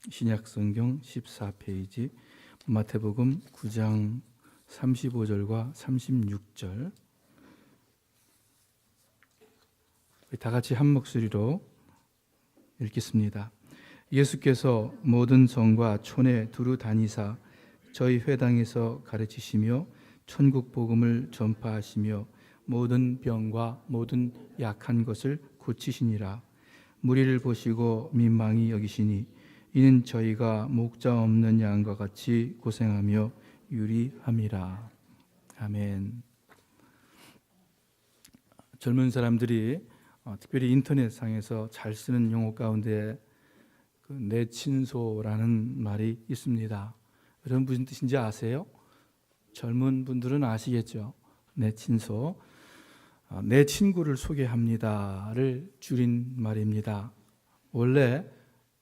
신약성경 14페이지 마태복음 9장 35절과 36절 다 같이 한 목소리로 읽겠습니다. 예수께서 모든 성과 촌에 두루 다니사 저희 회당에서 가르치시며 천국 복음을 전파하시며 모든 병과 모든 약한 것을 고치시니라. 무리를 보시고 민망히 여기시니 이는 저희가 목자 없는 양과 같이 고생하며 유리함이라. 아멘. 젊은 사람들이 특별히 인터넷상에서 잘 쓰는 용어 가운데 내친소라는 말이 있습니다. 여러분 무슨 뜻인지 아세요? 젊은 분들은 아시겠죠? 내친소, 내 친구를 소개합니다를 줄인 말입니다. 원래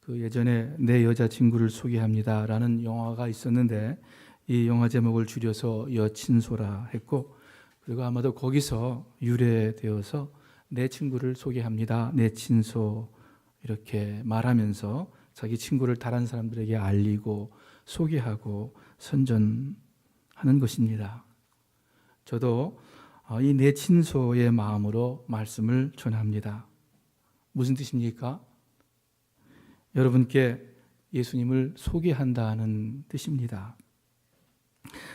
예전에 내 여자친구를 소개합니다라는 영화가 있었는데 이 영화 제목을 줄여서 여친소라 했고, 그리고 아마도 거기서 유래되어서 내 친구를 소개합니다, 내 친소 이렇게 말하면서 자기 친구를 다른 사람들에게 알리고 소개하고 선전하는 것입니다. 저도 이 내 친소의 마음으로 말씀을 전합니다. 무슨 뜻입니까? 여러분께 예수님을 소개한다는 뜻입니다.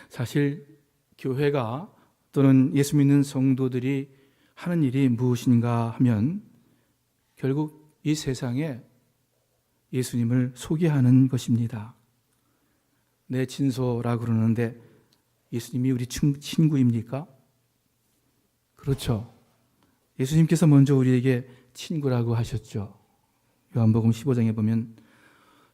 사실 교회가 또는 예수 믿는 성도들이 하는 일이 무엇인가 하면 결국 이 세상에 예수님을 소개하는 것입니다. 내 친소라고 그러는데 예수님이 우리 친구입니까? 그렇죠. 예수님께서 먼저 우리에게 친구라고 하셨죠. 요한복음 15장에 보면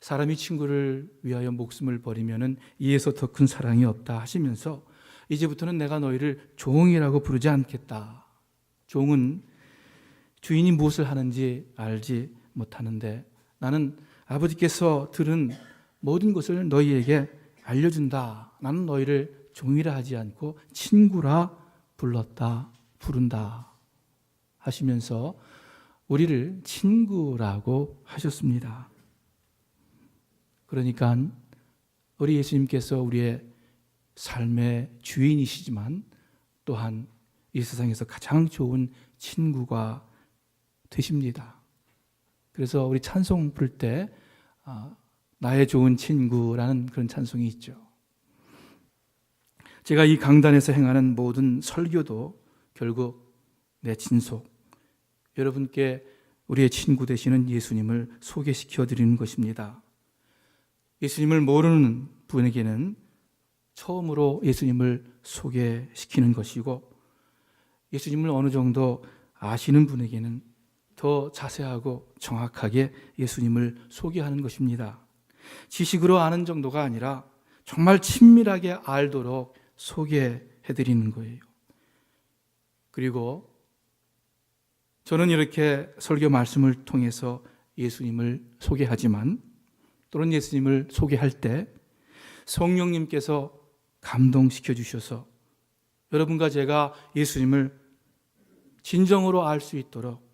사람이 친구를 위하여 목숨을 버리면 이에서 더 큰 사랑이 없다 하시면서 이제부터는 내가 너희를 종이라고 부르지 않겠다. 종은 주인이 무엇을 하는지 알지 못하는데 나는 아버지께서 들은 모든 것을 너희에게 알려준다. 나는 너희를 종이라 하지 않고 친구라 부른다 하시면서 우리를 친구라고 하셨습니다. 그러니까 우리 예수님께서 우리의 삶의 주인이시지만 또한 이 세상에서 가장 좋은 친구가 되십니다. 그래서 우리 찬송 부를 때 나의 좋은 친구라는 그런 찬송이 있죠. 제가 이 강단에서 행하는 모든 설교도 결국 내 친속, 여러분께 우리의 친구 되시는 예수님을 소개시켜 드리는 것입니다. 예수님을 모르는 분에게는 처음으로 예수님을 소개시키는 것이고, 예수님을 어느 정도 아시는 분에게는 더 자세하고 정확하게 예수님을 소개하는 것입니다. 지식으로 아는 정도가 아니라 정말 친밀하게 알도록 소개해드리는 거예요. 그리고 저는 이렇게 설교 말씀을 통해서 예수님을 소개하지만 또는 예수님을 소개할 때 성령님께서 감동시켜 주셔서 여러분과 제가 예수님을 진정으로 알 수 있도록,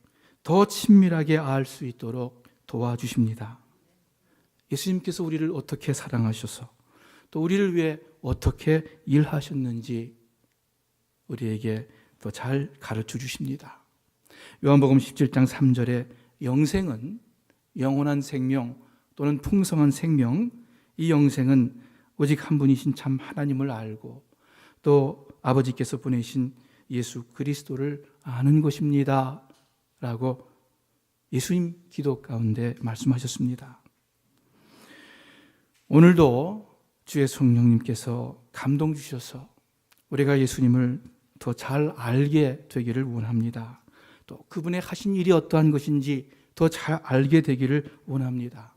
더 친밀하게 알 수 있도록 도와주십니다. 예수님께서 우리를 어떻게 사랑하셔서 또 우리를 위해 어떻게 일하셨는지 우리에게 더 잘 가르쳐 주십니다. 요한복음 17장 3절에 영생은 영원한 생명 또는 풍성한 생명, 이 영생은 오직 한 분이신 참 하나님을 알고 또 아버지께서 보내신 예수 그리스도를 아는 것입니다 라고 예수님 기도 가운데 말씀하셨습니다. 오늘도 주의 성령님께서 감동 주셔서 우리가 예수님을 더 잘 알게 되기를 원합니다. 또 그분의 하신 일이 어떠한 것인지 더 잘 알게 되기를 원합니다.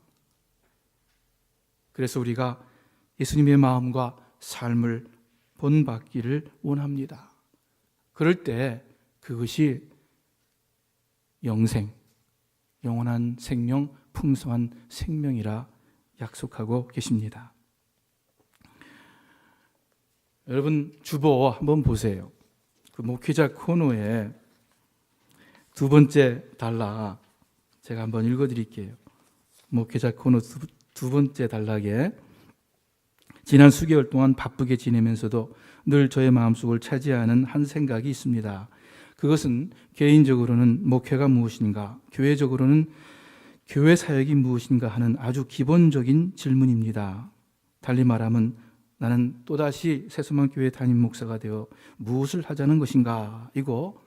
그래서 우리가 예수님의 마음과 삶을 본받기를 원합니다. 그럴 때 그것이 영생, 영원한 생명, 풍성한 생명이라 약속하고 계십니다. 여러분 주보 한번 보세요. 그 목회자 코너에 두 번째 단락 제가 한번 읽어드릴게요. 목회자 코너 두 번째 단락에 지난 수개월 동안 바쁘게 지내면서도 늘 저의 마음속을 차지하는 한 생각이 있습니다. 그것은 개인적으로는 목회가 무엇인가, 교회적으로는 교회 사역이 무엇인가 하는 아주 기본적인 질문입니다. 달리 말하면 나는 또다시 새소망교회 담임 목사가 되어 무엇을 하자는 것인가 이고,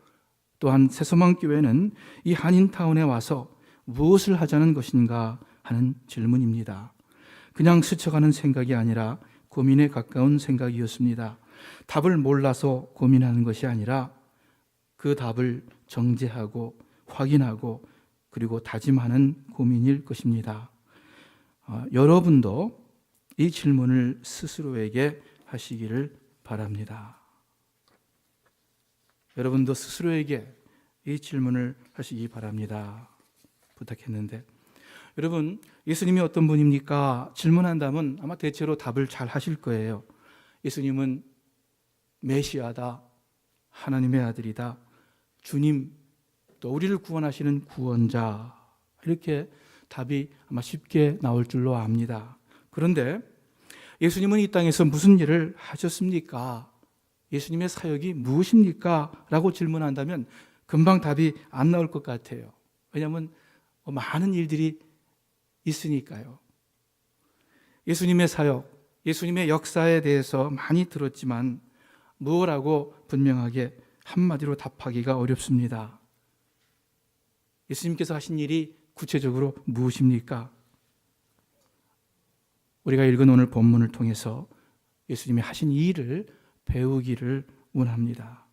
또한 새소망교회는 이 한인타운에 와서 무엇을 하자는 것인가 하는 질문입니다. 그냥 스쳐가는 생각이 아니라 고민에 가까운 생각이었습니다. 답을 몰라서 고민하는 것이 아니라 그 답을 정제하고 확인하고 그리고 다짐하는 고민일 것입니다. 여러분도 이 질문을 스스로에게 하시기를 바랍니다. 여러분도 스스로에게 이 질문을 하시기 바랍니다. 부탁했는데, 여러분, 예수님이 어떤 분입니까? 질문한다면 아마 대체로 답을 잘 하실 거예요. 예수님은 메시아다, 하나님의 아들이다, 주님, 또 우리를 구원하시는 구원자, 이렇게 답이 아마 쉽게 나올 줄로 압니다. 그런데 예수님은 이 땅에서 무슨 일을 하셨습니까? 예수님의 사역이 무엇입니까? 라고 질문한다면 금방 답이 안 나올 것 같아요. 왜냐하면 많은 일들이 있으니까요. 예수님의 사역, 예수님의 역사에 대해서 많이 들었지만 무엇라고 분명하게 한마디로 답하기가 어렵습니다. 예수님께서 하신 일이 구체적으로 무엇입니까? 우리가 읽은 오늘 본문을 통해서 예수님이 하신 이 일을 배우기를 원합니다.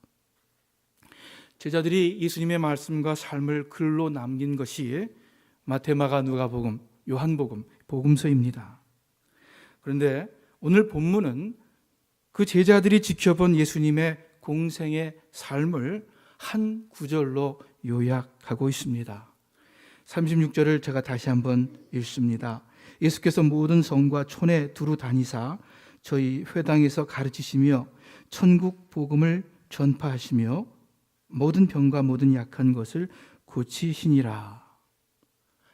제자들이 예수님의 말씀과 삶을 글로 남긴 것이 마태, 마가, 누가복음, 요한복음, 복음서입니다. 그런데 오늘 본문은 그 제자들이 지켜본 예수님의 공생의 삶을 한 구절로 요약하고 있습니다. 36절을 제가 다시 한번 읽습니다. 예수께서 모든 성과 촌에 두루 다니사 저희 회당에서 가르치시며 천국 복음을 전파하시며 모든 병과 모든 약한 것을 고치시니라.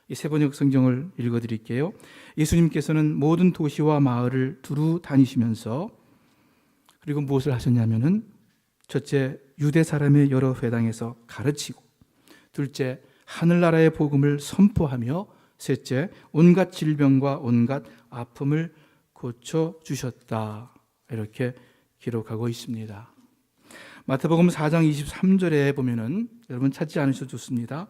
이 세번역 성경을 읽어드릴게요. 예수님께서는 모든 도시와 마을을 두루 다니시면서 그리고 무엇을 하셨냐면은 첫째, 유대 사람의 여러 회당에서 가르치고, 둘째, 하늘나라의 복음을 선포하며, 셋째, 온갖 질병과 온갖 아픔을 고쳐주셨다. 이렇게 기록하고 있습니다. 마태복음 4장 23절에 보면은 여러분 찾지 않으셔도 좋습니다.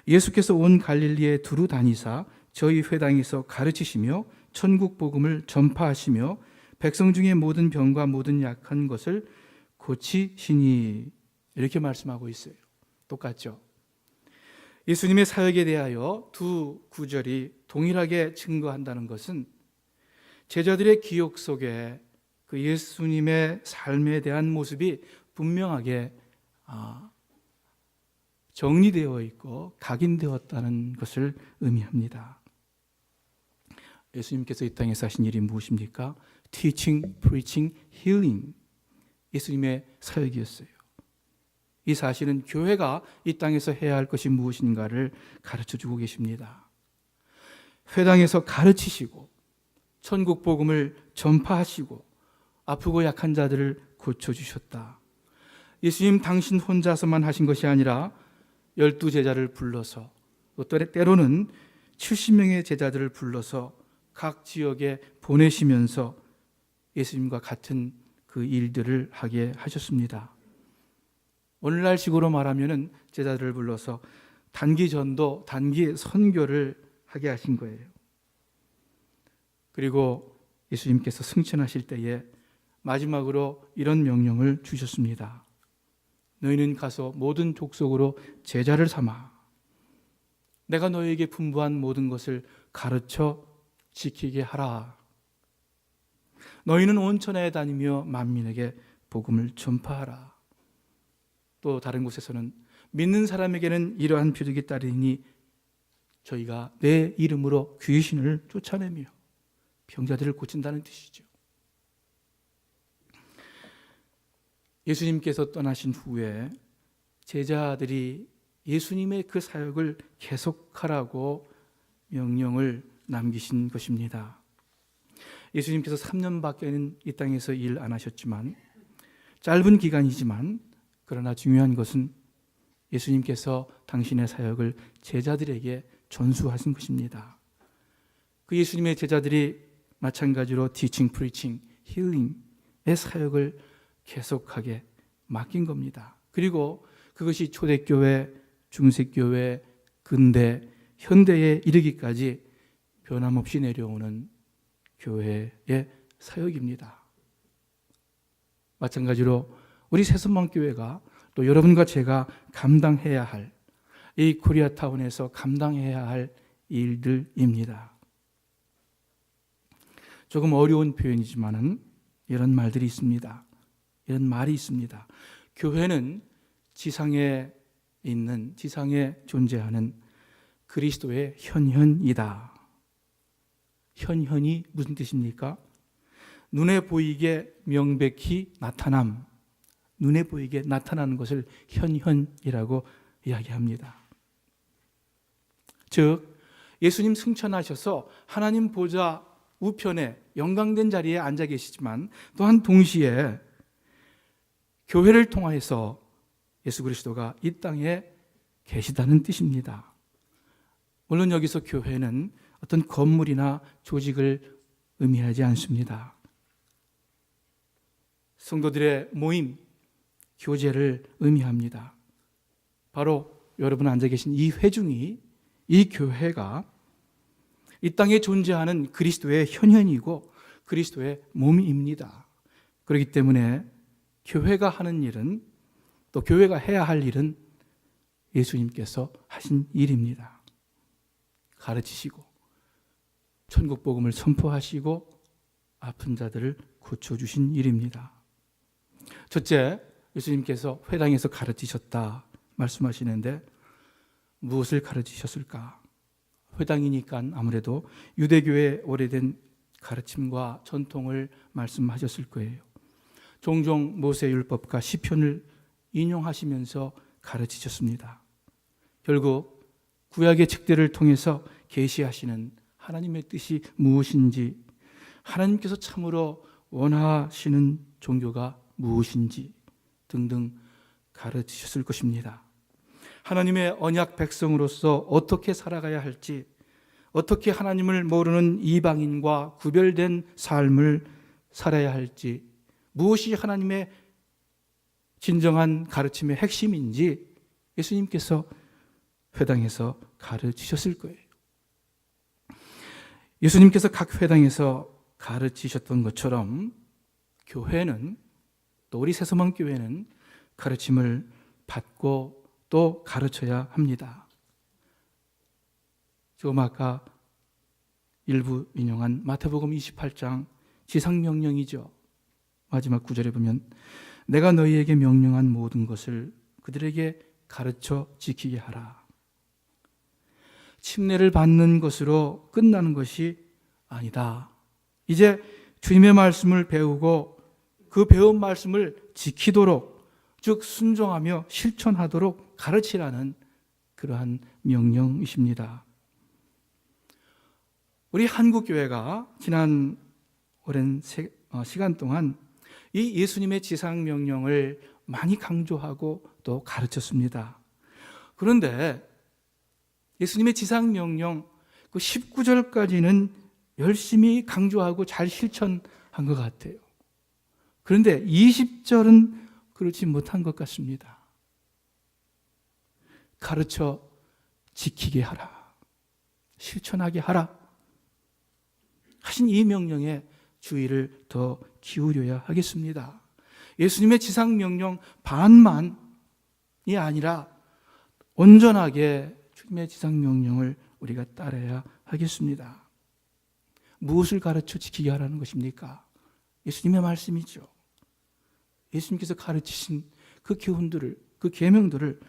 예수께서 온 갈릴리에 두루 다니사 저희 회당에서 가르치시며 천국 복음을 전파하시며 백성 중에 모든 병과 모든 약한 것을 고치시니, 이렇게 말씀하고 있어요. 똑같죠? 예수님의 사역에 대하여 두 구절이 동일하게 증거한다는 것은 제자들의 기억 속에 그 예수님의 삶에 대한 모습이 분명하게 정리되어 있고 각인되었다는 것을 의미합니다. 예수님께서 이 땅에서 하신 일이 무엇입니까? Teaching, preaching, healing. 예수님의 사역이었어요. 이 사실은 교회가 이 땅에서 해야 할 것이 무엇인가를 가르쳐주고 계십니다. 회당에서 가르치시고 천국 복음을 전파하시고 아프고 약한 자들을 고쳐주셨다. 예수님 당신 혼자서만 하신 것이 아니라 12제자를 불러서, 또 때로는 70명의 제자들을 불러서 각 지역에 보내시면서 예수님과 같은 그 일들을 하게 하셨습니다. 오늘날식으로 말하면 제자들을 불러서 단기 전도, 단기 선교를 하게 하신 거예요. 그리고 예수님께서 승천하실 때에 마지막으로 이런 명령을 주셨습니다. 너희는 가서 모든 족속으로 제자를 삼아 내가 너희에게 분부한 모든 것을 가르쳐 지키게 하라. 너희는 온 천하에 다니며 만민에게 복음을 전파하라. 또 다른 곳에서는 믿는 사람에게는 이러한 표적이 따르니 저희가 내 이름으로 귀신을 쫓아내며 병자들을 고친다는 뜻이죠. 예수님께서 떠나신 후에 제자들이 예수님의 그 사역을 계속하라고 명령을 남기신 것입니다. 예수님께서 3년밖에는 이 땅에서 일 안 하셨지만, 짧은 기간이지만, 그러나 중요한 것은 예수님께서 당신의 사역을 제자들에게 전수하신 것입니다. 그 예수님의 제자들이 마찬가지로 teaching, preaching, healing의 사역을 계속하게 맡긴 겁니다. 그리고 그것이 초대교회, 중세교회, 근대, 현대에 이르기까지 변함없이 내려오는 교회의 사역입니다. 마찬가지로 우리 새선망교회가 또 여러분과 제가 감당해야 할, 이 코리아타운에서 감당해야 할 일들입니다. 조금 어려운 표현이지만은 이런 말들이 있습니다. 이런 말이 있습니다. 교회는 지상에 존재하는 그리스도의 현현이다. 현현이 무슨 뜻입니까? 눈에 보이게 명백히 나타남, 눈에 보이게 나타나는 것을 현현이라고 이야기합니다. 즉, 예수님 승천하셔서 하나님 보좌 우편에 영광된 자리에 앉아 계시지만, 또한 동시에 교회를 통하여서 예수 그리스도가 이 땅에 계시다는 뜻입니다. 물론 여기서 교회는 어떤 건물이나 조직을 의미하지 않습니다. 성도들의 모임, 교제를 의미합니다. 바로 여러분 앉아 계신 이 회중이, 이 교회가 이 땅에 존재하는 그리스도의 현현이고 그리스도의 몸입니다. 그렇기 때문에 교회가 하는 일은, 또 교회가 해야 할 일은 예수님께서 하신 일입니다. 가르치시고 천국 복음을 선포하시고 아픈 자들을 고쳐주신 일입니다. 첫째, 예수님께서 회당에서 가르치셨다 말씀하시는데 무엇을 가르치셨을까? 회당이니까 아무래도 유대교의 오래된 가르침과 전통을 말씀하셨을 거예요. 종종 모세율법과 시편을 인용하시면서 가르치셨습니다. 결국 구약의 책들을 통해서 계시하시는 하나님의 뜻이 무엇인지, 하나님께서 참으로 원하시는 종교가 무엇인지 등등 가르치셨을 것입니다. 하나님의 언약 백성으로서 어떻게 살아가야 할지, 어떻게 하나님을 모르는 이방인과 구별된 삶을 살아야 할지, 무엇이 하나님의 진정한 가르침의 핵심인지 예수님께서 회당에서 가르치셨을 거예요. 예수님께서 각 회당에서 가르치셨던 것처럼 교회는, 또 우리 새소망교회는 가르침을 받고 또 가르쳐야 합니다. 조금 아까 일부 인용한 마태복음 28장 지상명령이죠. 마지막 구절에 보면 내가 너희에게 명령한 모든 것을 그들에게 가르쳐 지키게 하라. 침례를 받는 것으로 끝나는 것이 아니다. 이제 주님의 말씀을 배우고 그 배운 말씀을 지키도록, 즉 순종하며 실천하도록 가르치라는 그러한 명령이십니다. 우리 한국교회가 지난 오랜 시간 동안 이 예수님의 지상명령을 많이 강조하고 또 가르쳤습니다. 그런데 예수님의 지상명령 그 19절까지는 열심히 강조하고 잘 실천한 것 같아요. 그런데 20절은 그렇지 못한 것 같습니다. 가르쳐 지키게 하라, 실천하게 하라 하신 이 명령에 주의를 더 기울여야 하겠습니다. 예수님의 지상명령 반만이 아니라 온전하게 주님의 지상명령을 우리가 따라야 하겠습니다. 무엇을 가르쳐 지키게 하라는 것입니까? 예수님의 말씀이죠. 예수님께서 가르치신 그 교훈들을, 그 계명들을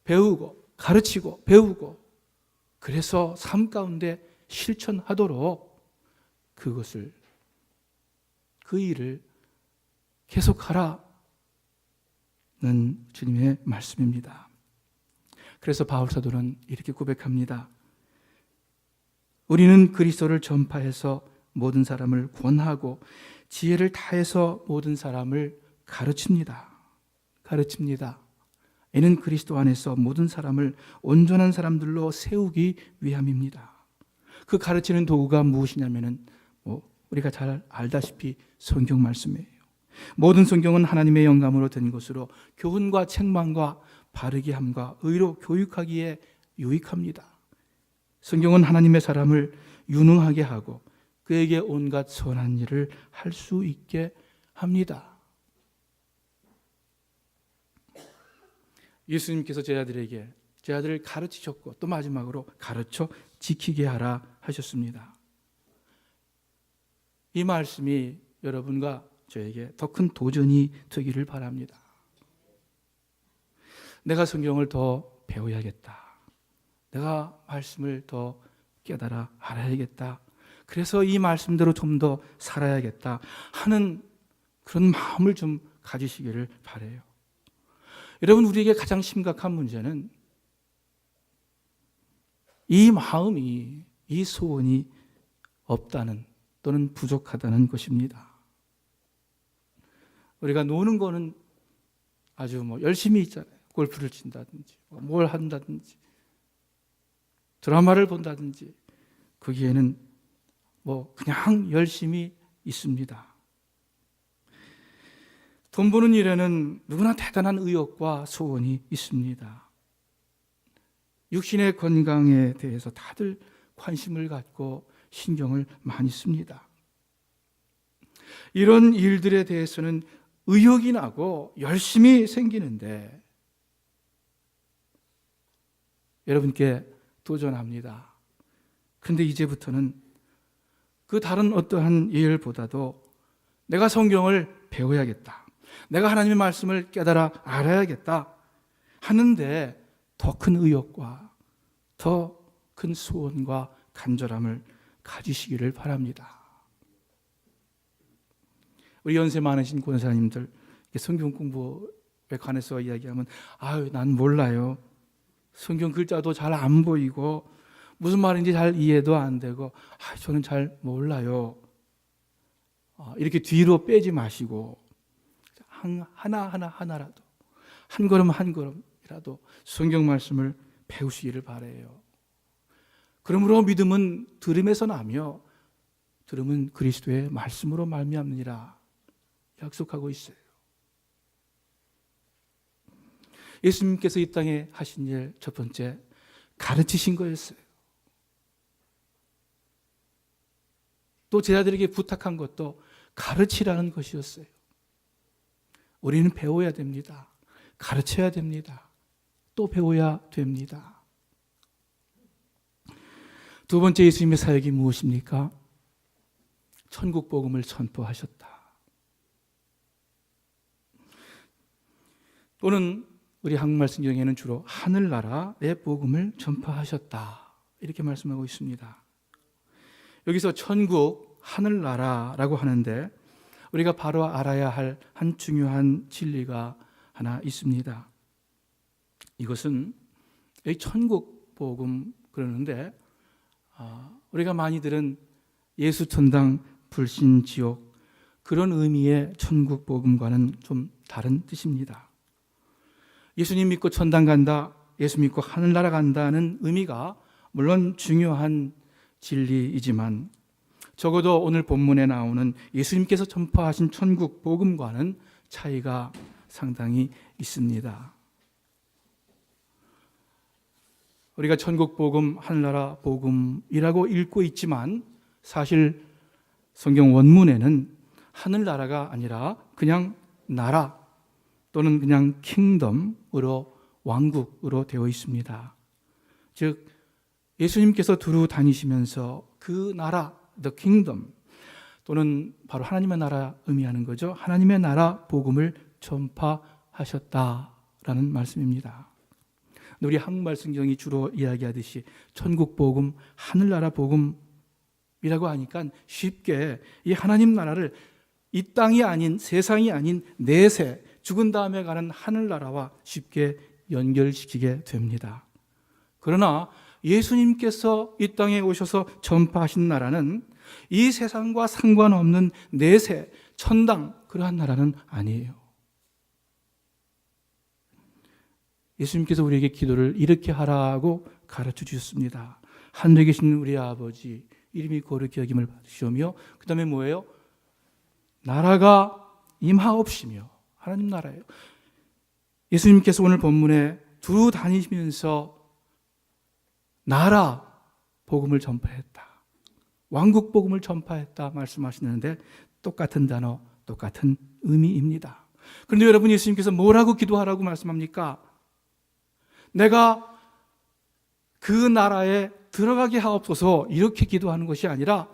배우고 가르치고 배우고, 그래서 삶 가운데 실천하도록 그것을, 그 일을 계속하라는 주님의 말씀입니다. 그래서 바울 사도는 이렇게 고백합니다. 우리는 그리스도를 전파해서 모든 사람을 구원하고 지혜를 다해서 모든 사람을 가르칩니다. 이는 그리스도 안에서 모든 사람을 온전한 사람들로 세우기 위함입니다. 그 가르치는 도구가 무엇이냐면은 우리가 잘 알다시피 성경 말씀이에요. 모든 성경은 하나님의 영감으로 된 것으로 교훈과 책망과 바르게 함과 의로 교육하기에 유익합니다. 성경은 하나님의 사람을 유능하게 하고 그에게 온갖 선한 일을 할 수 있게 합니다. 예수님께서 제자들을 가르치셨고 또 마지막으로 가르쳐 지키게 하라 하셨습니다. 이 말씀이 여러분과 저에게 더 큰 도전이 되기를 바랍니다. 내가 성경을 더 배워야겠다. 내가 말씀을 더 깨달아 알아야겠다. 그래서 이 말씀대로 좀 더 살아야겠다 하는 그런 마음을 좀 가지시기를 바라요. 여러분, 우리에게 가장 심각한 문제는 이 마음이, 이 소원이 없다는 또는 부족하다는 것입니다. 우리가 노는 거는 아주 열심히 있잖아요. 골프를 친다든지 뭘 한다든지 드라마를 본다든지 거기에는 그냥 열심히 있습니다. 돈 버는 일에는 누구나 대단한 의욕과 소원이 있습니다. 육신의 건강에 대해서 다들 관심을 갖고 신경을 많이 씁니다. 이런 일들에 대해서는 의욕이 나고 열심히 생기는데 여러분께 도전합니다. 그런데 이제부터는 그 다른 어떠한 일보다도 내가 성경을 배워야겠다. 내가 하나님의 말씀을 깨달아 알아야겠다 하는데 더 큰 의욕과 더 큰 소원과 간절함을 가지시기를 바랍니다. 우리 연세 많으신 권사님들 성경 공부에 관해서 이야기하면 난 몰라요. 성경 글자도 잘 안 보이고 무슨 말인지 잘 이해도 안 되고 저는 잘 몰라요. 이렇게 뒤로 빼지 마시고 하나라도 한 걸음이라도 성경 말씀을 배우시기를 바라요. 그러므로 믿음은 들음에서 나며 들음은 그리스도의 말씀으로 말미암느니라 약속하고 있어요. 예수님께서 이 땅에 하신 일 첫 번째, 가르치신 거였어요. 또 제자들에게 부탁한 것도 가르치라는 것이었어요. 우리는 배워야 됩니다. 가르쳐야 됩니다. 또 배워야 됩니다. 두 번째 예수님의 사역이 무엇입니까? 천국 복음을 선포하셨다. 또는 우리 한국말 성경에는 주로 하늘나라의 복음을 전파하셨다 이렇게 말씀하고 있습니다. 여기서 천국, 하늘나라라고 하는데 우리가 바로 알아야 할 한 중요한 진리가 하나 있습니다. 이것은 이 천국 복음 그러는데 우리가 많이 들은 예수 천당 불신 지옥 그런 의미의 천국 복음과는 좀 다른 뜻입니다. 예수님 믿고 천당 간다, 예수 믿고 하늘나라 간다는 의미가 물론 중요한 진리이지만 적어도 오늘 본문에 나오는 예수님께서 전파하신 천국 복음과는 차이가 상당히 있습니다. 우리가 천국 복음, 하늘나라 복음이라고 읽고 있지만 사실 성경 원문에는 하늘나라가 아니라 그냥 나라 또는 그냥 킹덤으로 왕국으로 되어 있습니다. 즉 예수님께서 두루 다니시면서 그 나라, the kingdom 또는 바로 하나님의 나라 의미하는 거죠. 하나님의 나라 복음을 전파하셨다라는 말씀입니다. 우리 한국말 성경이 주로 이야기하듯이 천국 복음, 하늘나라 복음이라고 하니까 쉽게 이 하나님 나라를 이 땅이 아닌 세상이 아닌 내세 죽은 다음에 가는 하늘나라와 쉽게 연결시키게 됩니다. 그러나 예수님께서 이 땅에 오셔서 전파하신 나라는 이 세상과 상관없는 내세, 천당, 그러한 나라는 아니에요. 예수님께서 우리에게 기도를 이렇게 하라고 가르쳐 주셨습니다. 하늘에 계신 우리 아버지, 이름이 거룩히 여김을 받으시오며, 그 다음에 뭐예요? 나라가 임하옵시며. 하나님 나라예요. 예수님께서 오늘 본문에 두루 다니시면서 나라 복음을 전파했다, 왕국 복음을 전파했다 말씀하시는데 똑같은 단어, 똑같은 의미입니다. 그런데 여러분, 예수님께서 뭐라고 기도하라고 말씀합니까? 내가 그 나라에 들어가게 하옵소서, 이렇게 기도하는 것이 아니라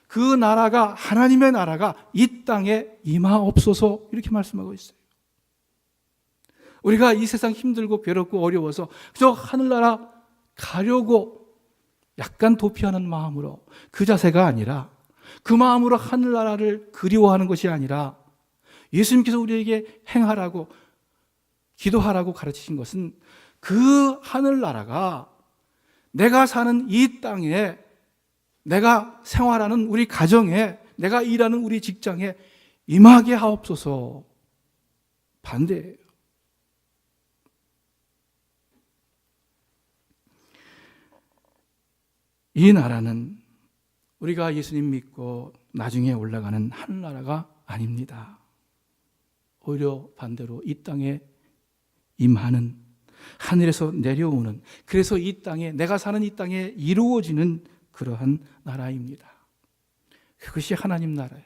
그 나라가, 하나님의 나라가 이 땅에 임하옵소서, 이렇게 말씀하고 있어요. 우리가 이 세상 힘들고 괴롭고 어려워서 그저 하늘나라 가려고 약간 도피하는 마음으로, 그 자세가 아니라, 그 마음으로 하늘나라를 그리워하는 것이 아니라 예수님께서 우리에게 행하라고, 기도하라고 가르치신 것은 그 하늘나라가 내가 사는 이 땅에, 내가 생활하는 우리 가정에, 내가 일하는 우리 직장에 임하게 하옵소서, 반대예요. 이 나라는 우리가 예수님 믿고 나중에 올라가는 하늘나라가 아닙니다. 오히려 반대로 이 땅에 임하는, 하늘에서 내려오는, 그래서 이 땅에, 내가 사는 이 땅에 이루어지는 그러한 나라입니다. 그것이 하나님 나라예요.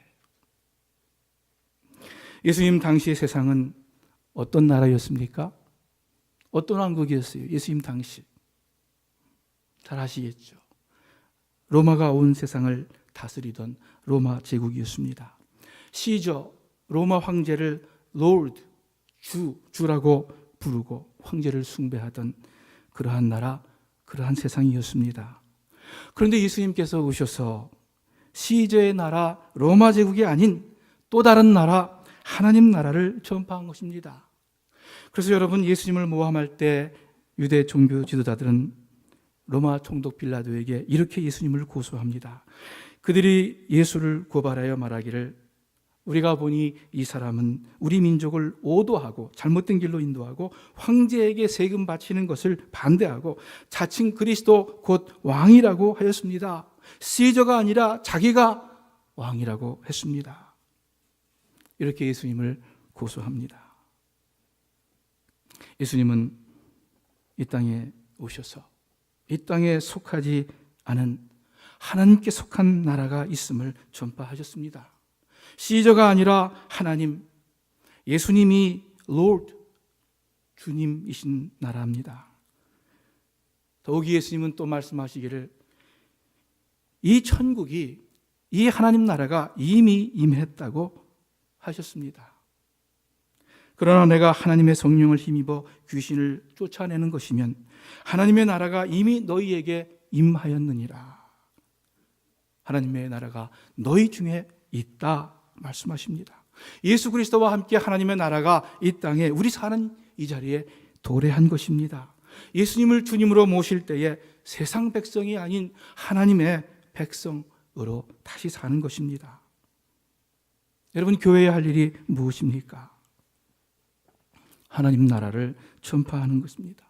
예수님 당시의 세상은 어떤 나라였습니까? 어떤 왕국이었어요? 예수님 당시 잘 아시겠죠? 로마가 온 세상을 다스리던 로마 제국이었습니다. 시저, 로마 황제를 롤드, 주라고 부르고 황제를 숭배하던 그러한 나라, 그러한 세상이었습니다. 그런데 예수님께서 오셔서 시저의 나라, 로마 제국이 아닌 또 다른 나라, 하나님 나라를 전파한 것입니다. 그래서 여러분, 예수님을 모함할 때 유대 종교 지도자들은 로마 총독 빌라도에게 이렇게 예수님을 고소합니다. 그들이 예수를 고발하여 말하기를, 우리가 보니 이 사람은 우리 민족을 오도하고 잘못된 길로 인도하고 황제에게 세금 바치는 것을 반대하고 자칭 그리스도 곧 왕이라고 하였습니다. 시저가 아니라 자기가 왕이라고 했습니다. 이렇게 예수님을 고소합니다. 예수님은 이 땅에 오셔서 이 땅에 속하지 않은 하나님께 속한 나라가 있음을 전파하셨습니다. 시저가 아니라 하나님, 예수님이 Lord, 주님이신 나라입니다. 더욱이 예수님은 또 말씀하시기를, 이 천국이, 이 하나님 나라가 이미 임했다고 하셨습니다. 그러나 내가 하나님의 성령을 힘입어 귀신을 쫓아내는 것이면 하나님의 나라가 이미 너희에게 임하였느니라. 하나님의 나라가 너희 중에 있다 말씀하십니다. 예수 그리스도와 함께 하나님의 나라가 이 땅에, 우리 사는 이 자리에 도래한 것입니다. 예수님을 주님으로 모실 때에 세상 백성이 아닌 하나님의 백성으로 다시 사는 것입니다. 여러분, 교회에 할 일이 무엇입니까? 하나님 나라를 전파하는 것입니다.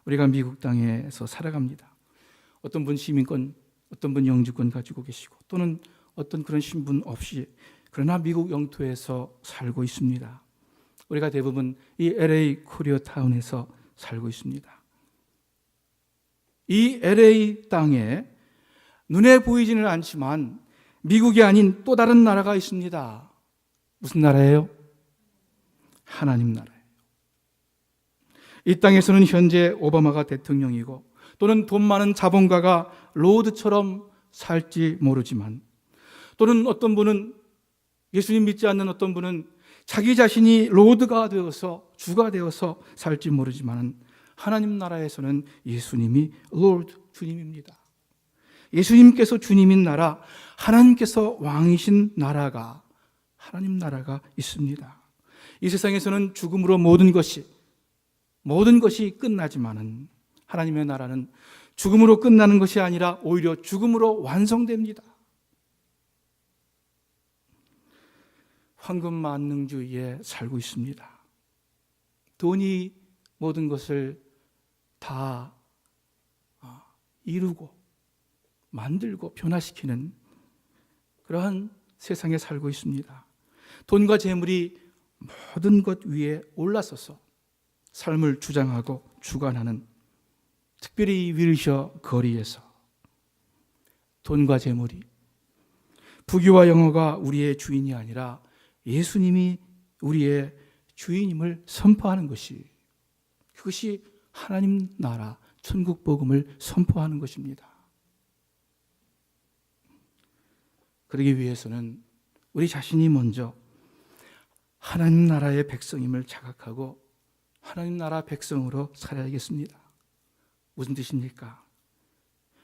우리가 미국 땅에서 살아갑니다. 어떤 분 시민권, 어떤 분 영주권 가지고 계시고, 또는 어떤 그런 신분 없이, 그러나 미국 영토에서 살고 있습니다. 우리가 대부분 이 LA 코리아타운에서 살고 있습니다. 이 LA 땅에 눈에 보이지는 않지만 미국이 아닌 또 다른 나라가 있습니다. 무슨 나라예요? 하나님 나라예요. 이 땅에서는 현재 오바마가 대통령이고, 또는 돈 많은 자본가가 로드처럼 살지 모르지만, 또는 어떤 분은, 예수님 믿지 않는 어떤 분은 자기 자신이 로드가 되어서, 주가 되어서 살지 모르지만, 하나님 나라에서는 예수님이 Lord, 주님입니다. 예수님께서 주님인 나라, 하나님께서 왕이신 나라가, 하나님 나라가 있습니다. 이 세상에서는 죽음으로 모든 것이 끝나지만은 하나님의 나라는 죽음으로 끝나는 것이 아니라 오히려 죽음으로 완성됩니다. 황금 만능주의에 살고 있습니다. 돈이 모든 것을 다 이루고 만들고 변화시키는 그러한 세상에 살고 있습니다. 돈과 재물이 모든 것 위에 올라서서 삶을 주장하고 주관하는, 특별히 위르셔 거리에서 돈과 재물이, 부귀와 영화가 우리의 주인이 아니라 예수님이 우리의 주인임을 선포하는 것이, 그것이 하나님 나라 천국 복음을 선포하는 것입니다. 그러기 위해서는 우리 자신이 먼저 하나님 나라의 백성임을 자각하고 하나님 나라 백성으로 살아야겠습니다. 무슨 뜻입니까?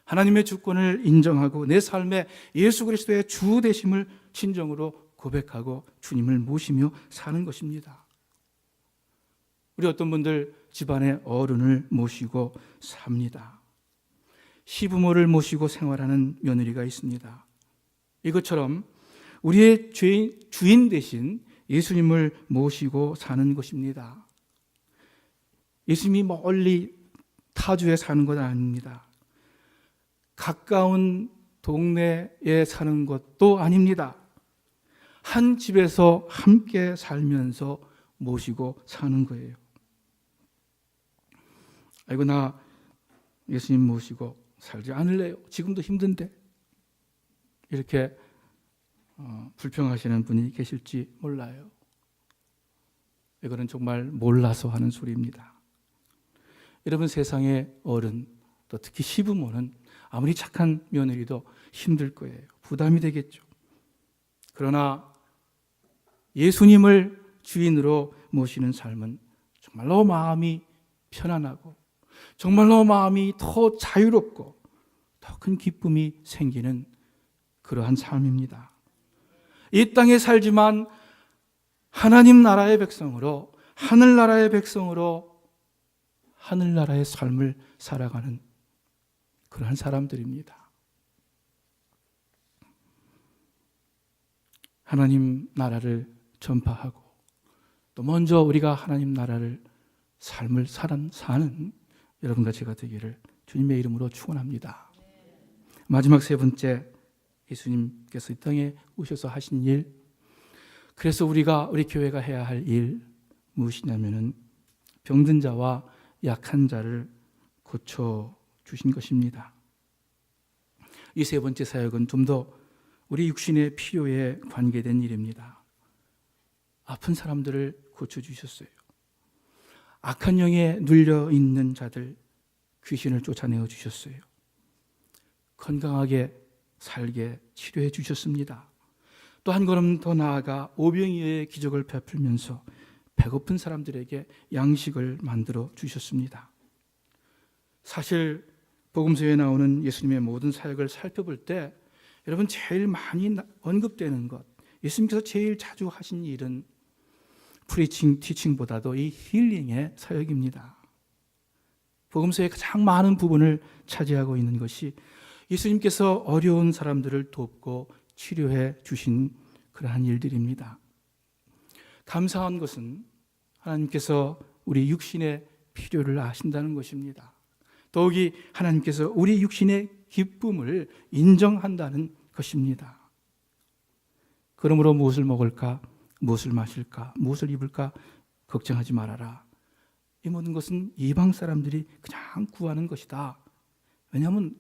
하나님의 주권을 인정하고 내 삶에 예수 그리스도의 주 되심을 진정으로 고백하고 주님을 모시며 사는 것입니다. 우리 어떤 분들 집안의 어른을 모시고 삽니다. 시부모를 모시고 생활하는 며느리가 있습니다. 이것처럼 우리의 주인 대신 예수님을 모시고 사는 것입니다. 예수님이 멀리 타주에 사는 것 아닙니다. 가까운 동네에 사는 것도 아닙니다. 한 집에서 함께 살면서 모시고 사는 거예요. 아이고, 나 예수님 모시고 살지 않을래요. 지금도 힘든데. 이렇게 불평하시는 분이 계실지 몰라요. 이거는 정말 몰라서 하는 소리입니다. 여러분, 세상의 어른, 또 특히 시부모는 아무리 착한 며느리도 힘들 거예요. 부담이 되겠죠. 그러나 예수님을 주인으로 모시는 삶은 정말로 마음이 편안하고 정말로 마음이 더 자유롭고 더 큰 기쁨이 생기는 그러한 삶입니다. 이 땅에 살지만 하나님 나라의 백성으로, 하늘나라의 백성으로 하늘나라의 삶을 살아가는 그러한 사람들입니다. 하나님 나라를 전파하고 또 먼저 우리가 하나님 나라를 삶을 사는 여러분과 제가 되기를 주님의 이름으로 축원합니다. 마지막 세 번째, 예수님께서 이 땅에 오셔서 하신 일, 그래서 우리 교회가 해야 할 일 무엇이냐면은 병든 자와 약한 자를 고쳐 주신 것입니다. 이 세 번째 사역은 좀 더 우리 육신의 필요에 관계된 일입니다. 아픈 사람들을 고쳐 주셨어요. 악한 영에 눌려 있는 자들, 귀신을 쫓아내어 주셨어요. 건강하게 살게 치료해 주셨습니다. 또 한 걸음 더 나아가 오병이어의 기적을 베풀면서 배고픈 사람들에게 양식을 만들어 주셨습니다. 사실 복음서에 나오는 예수님의 모든 사역을 살펴볼 때 여러분, 제일 많이 언급되는 것, 예수님께서 제일 자주 하신 일은 프리칭, 티칭보다도 이 힐링의 사역입니다. 복음서의 가장 많은 부분을 차지하고 있는 것이 예수님께서 어려운 사람들을 돕고 치료해 주신 그러한 일들입니다. 감사한 것은 하나님께서 우리 육신의 필요를 아신다는 것입니다. 더욱이 하나님께서 우리 육신의 기쁨을 인정한다는 것입니다. 그러므로 무엇을 먹을까, 무엇을 마실까, 무엇을 입을까 걱정하지 말아라. 이 모든 것은 이방 사람들이 그냥 구하는 것이다. 왜냐하면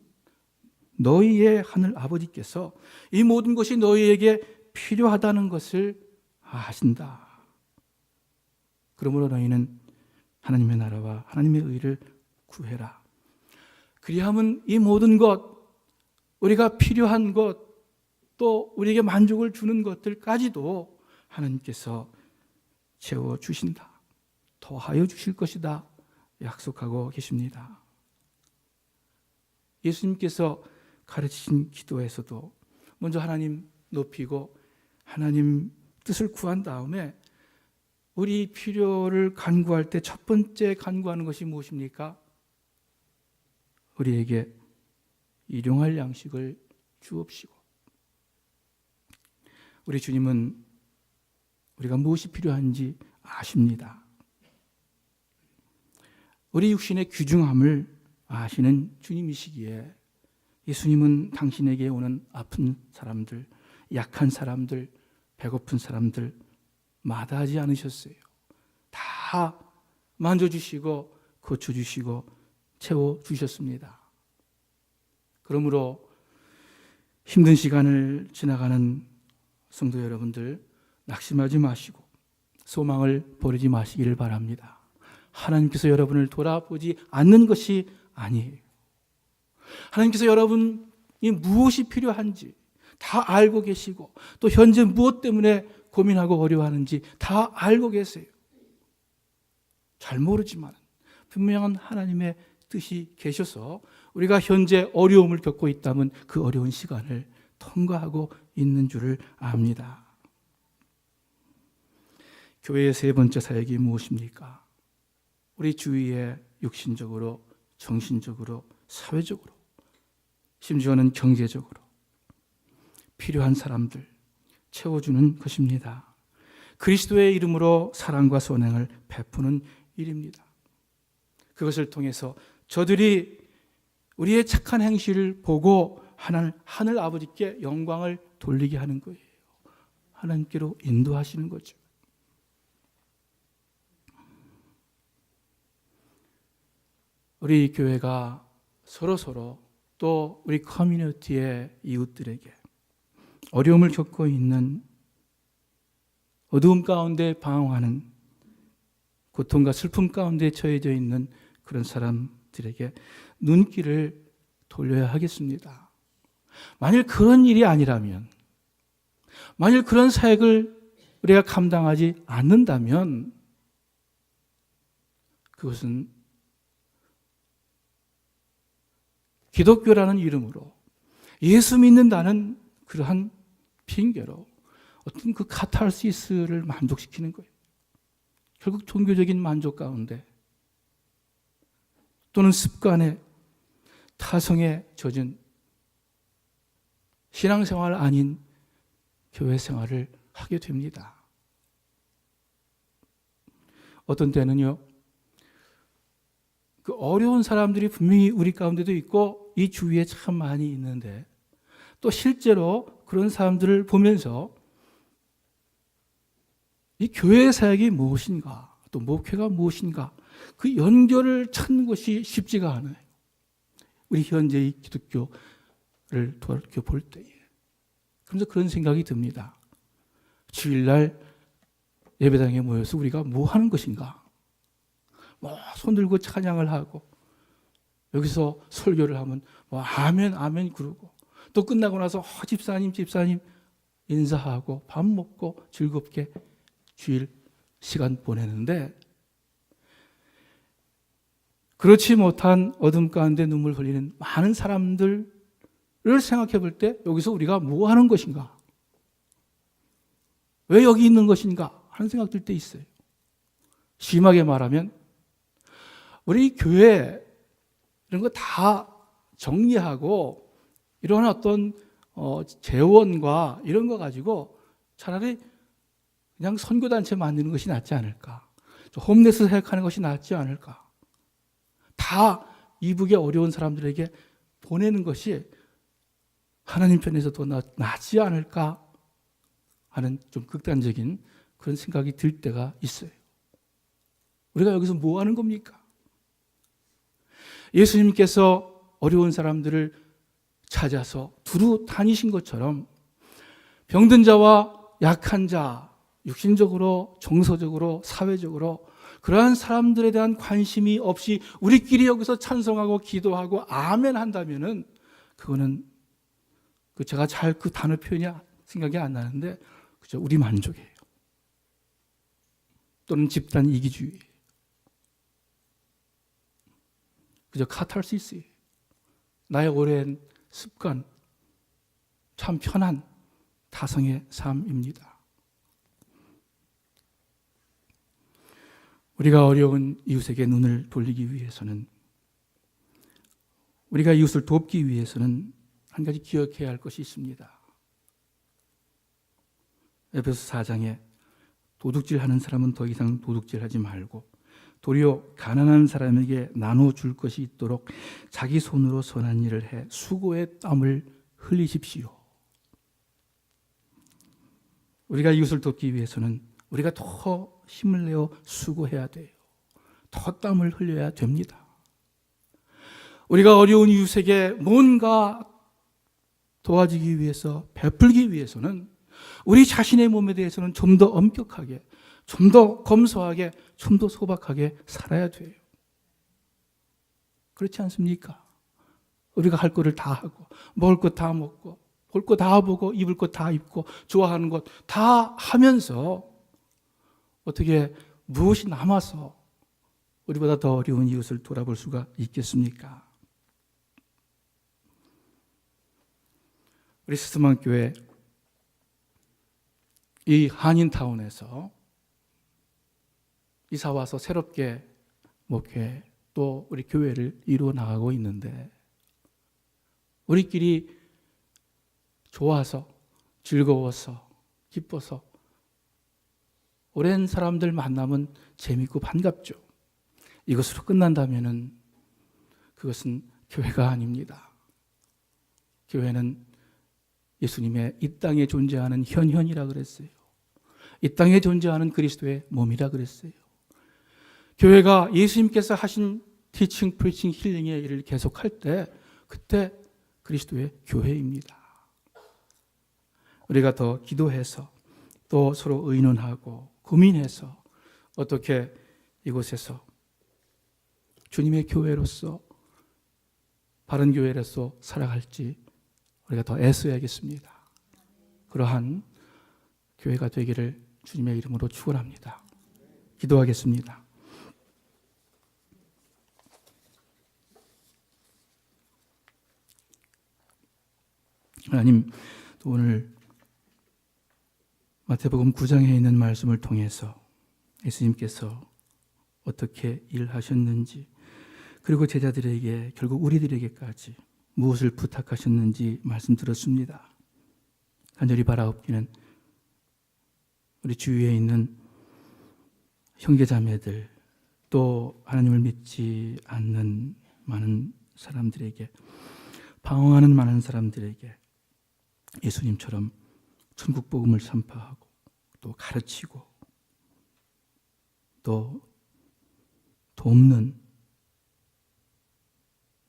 너희의 하늘 아버지께서 이 모든 것이 너희에게 필요하다는 것을 아신다. 그러므로 너희는 하나님의 나라와 하나님의 의를 구해라. 그리하면 이 모든 것, 우리가 필요한 것, 또 우리에게 만족을 주는 것들까지도 하나님께서 채워주신다. 더하여 주실 것이다. 약속하고 계십니다. 예수님께서 가르치신 기도에서도 먼저 하나님 높이고 하나님 뜻을 구한 다음에 우리 필요를 간구할 때 첫 번째 간구하는 것이 무엇입니까? 우리에게 일용할 양식을 주옵시고, 우리 주님은 우리가 무엇이 필요한지 아십니다. 우리 육신의 귀중함을 아시는 주님이시기에 예수님은 당신에게 오는 아픈 사람들, 약한 사람들, 배고픈 사람들 마다하지 않으셨어요. 다 만져주시고 고쳐주시고 채워주셨습니다. 그러므로 힘든 시간을 지나가는 성도 여러분들, 낙심하지 마시고 소망을 버리지 마시기를 바랍니다. 하나님께서 여러분을 돌아보지 않는 것이 아니에요. 하나님께서 여러분이 무엇이 필요한지 다 알고 계시고, 또 현재 무엇 때문에 고민하고 어려워하는지 다 알고 계세요. 잘 모르지만 분명한 하나님의 뜻이 계셔서 우리가 현재 어려움을 겪고 있다면 그 어려운 시간을 통과하고 있는 줄을 압니다. 교회의 세 번째 사역이 무엇입니까? 우리 주위에 육신적으로, 정신적으로, 사회적으로, 심지어는 경제적으로 필요한 사람들 채워주는 것입니다. 그리스도의 이름으로 사랑과 선행을 베푸는 일입니다. 그것을 통해서 저들이 우리의 착한 행실을 보고 하늘 아버지께 영광을 돌리게 하는 거예요. 하나님께로 인도하시는 거죠. 우리 교회가 서로 또 우리 커뮤니티의 이웃들에게 어려움을 겪고 있는, 어두움 가운데 방황하는, 고통과 슬픔 가운데 처해져 있는 그런 사람들에게 눈길을 돌려야 하겠습니다. 만일 그런 일이 아니라면, 만일 그런 사역을 우리가 감당하지 않는다면 그것은 기독교라는 이름으로 예수 믿는다는 그러한 핑계로 어떤 그 카타르시스를 만족시키는 거예요. 결국 종교적인 만족 가운데 또는 습관에 타성에 젖은 신앙생활 아닌 교회 생활을 하게 됩니다. 어떤 때는요, 그 어려운 사람들이 분명히 우리 가운데도 있고 이 주위에 참 많이 있는데, 또 실제로 그런 사람들을 보면서 이 교회의 사역이 무엇인가, 또 목회가 무엇인가, 그 연결을 찾는 것이 쉽지가 않아요. 우리 현재의 기독교를 돌이켜볼 때에. 그래서 그런 생각이 듭니다. 주일날 예배당에 모여서 우리가 뭐 하는 것인가? 손 들고 찬양을 하고, 여기서 설교를 하면 아멘 아멘 그러고, 또 끝나고 나서 집사님 인사하고 밥 먹고 즐겁게 주일 시간 보내는데, 그렇지 못한 어둠 가운데 눈물 흘리는 많은 사람들을 생각해 볼 때 여기서 우리가 뭐 하는 것인가? 왜 여기 있는 것인가? 하는 생각 들 때 있어요. 심하게 말하면 우리 교회 이런 거 다 정리하고 이런 어떤 재원과 이런 거 가지고 차라리 그냥 선교단체 만드는 것이 낫지 않을까? 홈레스 사역하는 것이 낫지 않을까? 다 이북의 어려운 사람들에게 보내는 것이 하나님 편에서 더 낫지 않을까 하는 좀 극단적인 그런 생각이 들 때가 있어요. 우리가 여기서 뭐 하는 겁니까? 예수님께서 어려운 사람들을 찾아서 두루 다니신 것처럼 병든 자와 약한 자, 육신적으로, 정서적으로, 사회적으로 그러한 사람들에 대한 관심이 없이 우리끼리 여기서 찬송하고 기도하고 아멘 한다면은 그거는 제가 잘 그 단어 표현이 생각이 안 나는데 그죠? 우리 만족이에요. 또는 집단 이기주의. 그저 카타르시스. 나의 오랜 습관, 참 편한 타성의 삶입니다. 우리가 어려운 이웃에게 눈을 돌리기 위해서는 우리가 이웃을 돕기 위해서는 한 가지 기억해야 할 것이 있습니다. 에베소 4장에 도둑질하는 사람은 더 이상 도둑질하지 말고 도리어 가난한 사람에게 나눠줄 것이 있도록 자기 손으로 선한 일을 해 수고의 땀을 흘리십시오. 우리가 이웃을 돕기 위해서는 우리가 더 힘을 내어 수고해야 돼요. 더 땀을 흘려야 됩니다. 우리가 어려운 이웃에게 뭔가 도와주기 위해서, 베풀기 위해서는 우리 자신의 몸에 대해서는 좀 더 엄격하게, 좀 더 검소하게, 좀 더 소박하게 살아야 돼요. 그렇지 않습니까? 우리가 할 거를 다 하고, 먹을 것 다 먹고, 볼 거 다 보고, 입을 것 다 입고, 좋아하는 것 다 하면서 어떻게 무엇이 남아서 우리보다 더 어려운 이웃을 돌아볼 수가 있겠습니까? 우리 스스만교회 이 한인타운에서 이사 와서 새롭게 목회 또 우리 교회를 이루어 나가고 있는데, 우리끼리 좋아서 즐거워서 기뻐서 오랜 사람들 만나면 재밌고 반갑죠. 이것으로 끝난다면은 그것은 교회가 아닙니다. 교회는 예수님의 이 땅에 존재하는 현현이라 그랬어요. 이 땅에 존재하는 그리스도의 몸이라 그랬어요. 교회가 예수님께서 하신 티칭, 프리칭, 힐링의 일을 계속할 때 그때 그리스도의 교회입니다. 우리가 더 기도해서 또 서로 의논하고 고민해서 어떻게 이곳에서 주님의 교회로서 바른 교회로서 살아갈지 우리가 더 애써야겠습니다. 그러한 교회가 되기를 주님의 이름으로 축원합니다. 기도하겠습니다. 하나님, 오늘 마태복음 9장에 있는 말씀을 통해서 예수님께서 어떻게 일하셨는지, 그리고 제자들에게, 결국 우리들에게까지 무엇을 부탁하셨는지 말씀 들었습니다. 간절히 바라옵기는 우리 주위에 있는 형제자매들, 또 하나님을 믿지 않는 많은 사람들에게, 방황하는 많은 사람들에게 예수님처럼 천국 복음을 선포하고 또 가르치고 또 돕는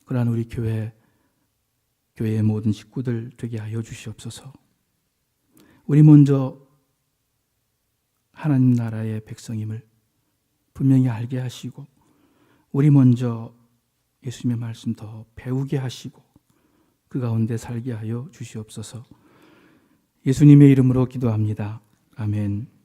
그러한 우리 교회의 모든 식구들 되게 하여 주시옵소서. 우리 먼저 하나님 나라의 백성임을 분명히 알게 하시고, 우리 먼저 예수님의 말씀 더 배우게 하시고 그 가운데 살게 하여 주시옵소서. 예수님의 이름으로 기도합니다. 아멘.